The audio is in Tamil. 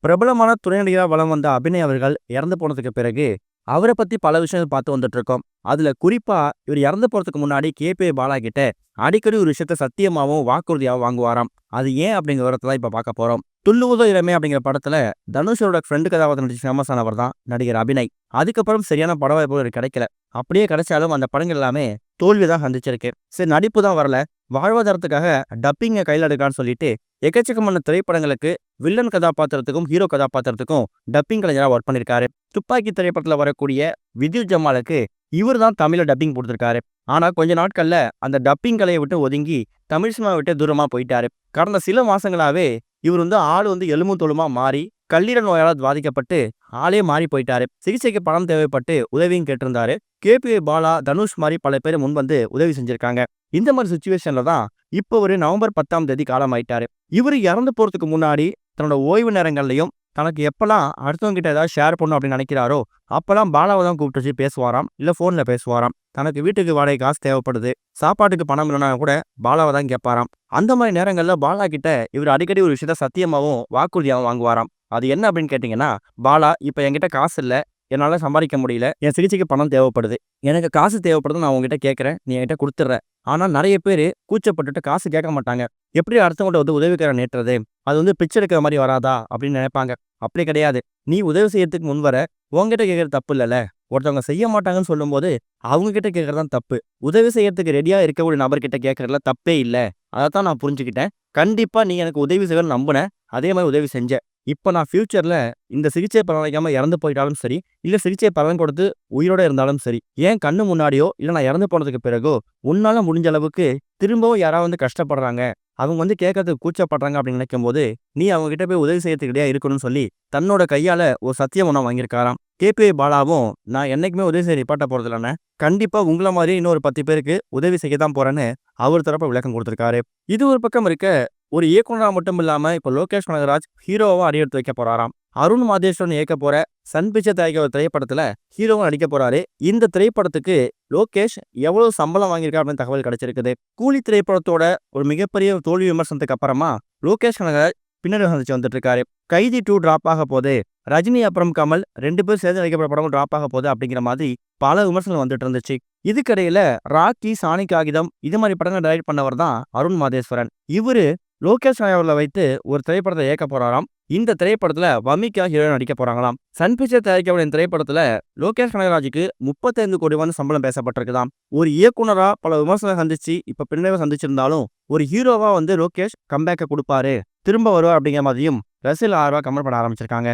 பிரபலமான துணை நடிகரா வலம் வந்த அபிநய் அவர்கள் இறந்து போனதுக்கு பிறகு, அவர பத்தி பல விஷயங்கள் பார்த்து வந்துட்டு இருக்கோம். அதுல குறிப்பா இவர் இறந்து போறதுக்கு முன்னாடி கேபி பாலா கிட்ட அடிக்கடி ஒரு விஷயத்த சத்தியமாவும், வாக்குறுதியாவும் வாங்குவாராம். அது ஏன் அப்படிங்கிற விவரத்த தான் இப்ப பார்க்க போறோம். "துள்ளுவதோ இளமை" அப்படிங்கிற படத்துல தனுஷோட ஃப்ரெண்ட் கதாபாத்திரம் நடிச்சு ஃபேமஸ் ஆனவர் தான் நடிகர் அபிநய். அதுக்கப்புறம் சரியான பட வாய்ப்புகள் அவருக்கு கிடைக்கல. அப்படியே கிடைச்சாலும் அந்த படங்கள் எல்லாமே தோல்வி தான் சந்திச்சிருக்கு. சரி, நடிப்பு தான் வரல. வாழ்வாதாரத்துக்காக டப்பிங்க கையில எடுக்கலான்னு சொல்லிட்டு எக்கச்சக்கமான திரைப்படங்களுக்கு வில்லன் கதாபாத்திரத்துக்கும், ஹீரோ கதாபாத்திரத்துக்கும் டப்பிங் கலைஞரா ஒர்க் பண்ணியிருக்காரு. துப்பாக்கி திரைப்படத்துல வரக்கூடிய வித்யுத் ஜமாலுக்கு இவர் தான் தமிழ்ல டப்பிங் குடுத்திருக்காரு. ஆனா கொஞ்ச நாட்கள்ல அந்த டப்பிங் கலைய விட்டு ஒதுங்கி, தமிழ் சினிமாவ விட்டு தூரமா போயிட்டாரு. கடந்த சில மாசங்களாவே இவர் ஆளு எலும்பும் தோலுமா மாறி, கல்லீரல் நோயால பாதிக்கப்பட்டு ஆளே மாறி போயிட்டாரு. சிகிச்சைக்கு பணம் தேவைப்பட்டு உதவியும் கேட்டிருந்தாரு. கேபி பாலா, தனுஷ் மாரி பல பேர் முன்வந்து உதவி செஞ்சிருக்காங்க. இந்த மாரி சிச்சுவேஷன்ல தான் இப்ப ஒரு நவம்பர் 10ஆம் தேதி காலமாயிட்டாரு. இவரு இறந்து போறதுக்கு முன்னாடி தன்னோட ஓய்வு நேரங்கள்லயும் தனக்கு எப்பலாம் அடுத்தவங்க கிட்ட ஏதாவது ஷேர் பண்ணணும் அப்படின்னு நினைக்கிறாரோ, அப்பலாம் பாலாவ தான் கூப்பிட்டு வச்சு பேசுவாராம். இல்ல ஃபோன்ல பேசுவாராம். தனக்கு வீட்டுக்கு வாடகை காசு தேவைப்படுது, சாப்பாட்டுக்கு பணம் இல்லைனா கூட பாலாவ தான் கேட்பாராம். அந்த மாரி நேரங்கள்ல பாலா கிட்ட இவரு அடிக்கடி ஒரு விஷயத்த சத்தியமாவும், வாக்குறுதியாவும் வாங்குவாராம். அது என்ன அப்படின்னு கேட்டீங்கன்னா, "பாலா, இப்ப என்கிட்ட காசு இல்ல. என்னால சம்பாரிக்க முடியல. என் சிகிச்சைக்கு பணம் தேவைப்படுது. எனக்கு காசு தேவைப்படுதுன்னு நான் உன்கிட்ட கேட்கிறேன். நீ என்கிட்ட குடுத்துடுற. ஆனா நெறைய பேரு கூச்சப்பட்டுட்டு காசு கேட்க மாட்டாங்க. எப்படி அடுத்தவங்கள்ட்ட உதவிக்கரம் நீட்டுறது? அது பிச்சை எடுக்கிற மாரி வராதா?" அப்படின்னு நினைப்பாங்க. அப்படி கிடையாது. நீ உதவி செய்யறதுக்கு முன்வர, உன்கிட்ட கேட்கறது தப்பு இல்லல்ல. ஒருத்தவங்க செய்ய மாட்டாங்கன்னு சொல்லும்போது, அவங்க கிட்ட கேட்கறது தான் தப்பு. உதவி செய்யறதுக்கு ரெடியா இருக்கக்கூடிய நபர்கிட்ட கேட்கறதுல தப்பே இல்ல. அதத்தான் நான் புரிஞ்சுக்கிட்டேன். கண்டிப்பா நீ எனக்கு உதவி செய்வன்னு நம்புனேன். அதே மாரி உதவி செஞ்ச. இப்ப நான் ஃபியூச்சர்ல இந்த சிகிச்சை பலனளிக்காம இறந்து போயிட்டாலும் சரி, இல்ல சிகிச்சை பலன் கொடுத்து உயிரோட இருந்தாலும் சரி, என் கண்ணு முன்னாடியோ, இல்ல நான் இறந்து போனதுக்கு பிறகோ, உன்னால முடிஞ்ச அளவுக்கு திரும்பவும் யாராவது கஷ்டப்படுறாங்க, அவங்க கேட்கறதுக்கு கூச்சப்படுறாங்க அப்படின்னு நினைக்கும்போது, நீ அவங்க கிட்ட போய் உதவி செய்யறதுக்கு ரெடியா இருக்கணும்னு சொல்லி, தன்னோட கையால ஒரு சத்தியம் ஒண்ண வாங்கியிருக்காராம். கேபி பாலாவும், "நான் என்னைக்குமே உதவி செய்ய நிப்பாட்ட போறதில்லண்ணே. கண்டிப்பா உங்கள மாரி இன்னொரு 10 பேருக்கு உதவி செய்ய தான் போறேன்னு" அவர் தரப்புல விளக்கம் குடுத்திருக்காரு. இது ஒரு பக்கம் இருக்க, ஒரு இயக்குனரா மட்டும் இல்லாம இப்ப லோகேஷ் கனகராஜ் ஹீரோவா அடியெடுத்து வைக்க போறாராம். அருண் மாதேஸ்வரன் இயக்க போற சன் பிக்சர் தயாரிக்கிற ஒரு திரைப்படத்துல ஹீரோவா நடிக்க போறாரு. இந்த திரைப்படத்துக்கு லோகேஷ் எவ்வளவு சம்பளம் வாங்கியிருக்காரு அப்படின்னு தகவல் கிடைச்சிருக்குது. கூலி திரைப்படத்தோட ஒரு மிகப்பெரிய தோல்வி விமர்சனத்துக்கு அப்புறமா லோகேஷ் கனகராஜ் பின்னடைவு சந்திச்சு வந்துட்டு இருக்காரு. கைதி 2 டிராப் ஆக போகுது. ரஜினி அப்புறம் கமல் 2 பேரும் சேர்ந்து நடிக்கிற படமும் டிராப் ஆக போகுது அப்படிங்கிற மாதிரி பல விமர்சனங்கள் வந்துட்டு இருந்துச்சு. இதுக்கிடையில ராக்கி, சாணி காகிதம் இது மாதிரி படங்கள் டைரக்ட் பண்ணவர் தான் அருண் மாதேஸ்வரன். இவரு லோகேஷ் நாயர்ல வைத்து ஒரு திரைப்படத்தை இயக்க போறாராம். இந்த திரைப்படத்துல வமிகா ஹீரோயின் நடிக்க போறாங்களாம். சன் பிக்சர் தயாரிக்கக்கூடிய இந்த திரைப்படத்துல லோகேஷ் கனகராஜுக்கு 35 கோடி சம்பளம் பேசப்பட்டிருக்குதாம். ஒரு இயக்குனரா பல விமர்சனம் சந்திச்சு இப்ப பின்னடைவை சந்திச்சிருந்தாலும், ஒரு ஹீரோவா லோகேஷ் கம்பேக்க கொடுப்பாரு, திரும்ப வருவார் அப்படிங்கிற மாதிரியும் ரசிகர்கள் ஆர்வமா கமெண்ட் பண்ண ஆரம்பிச்சிருக்காங்க.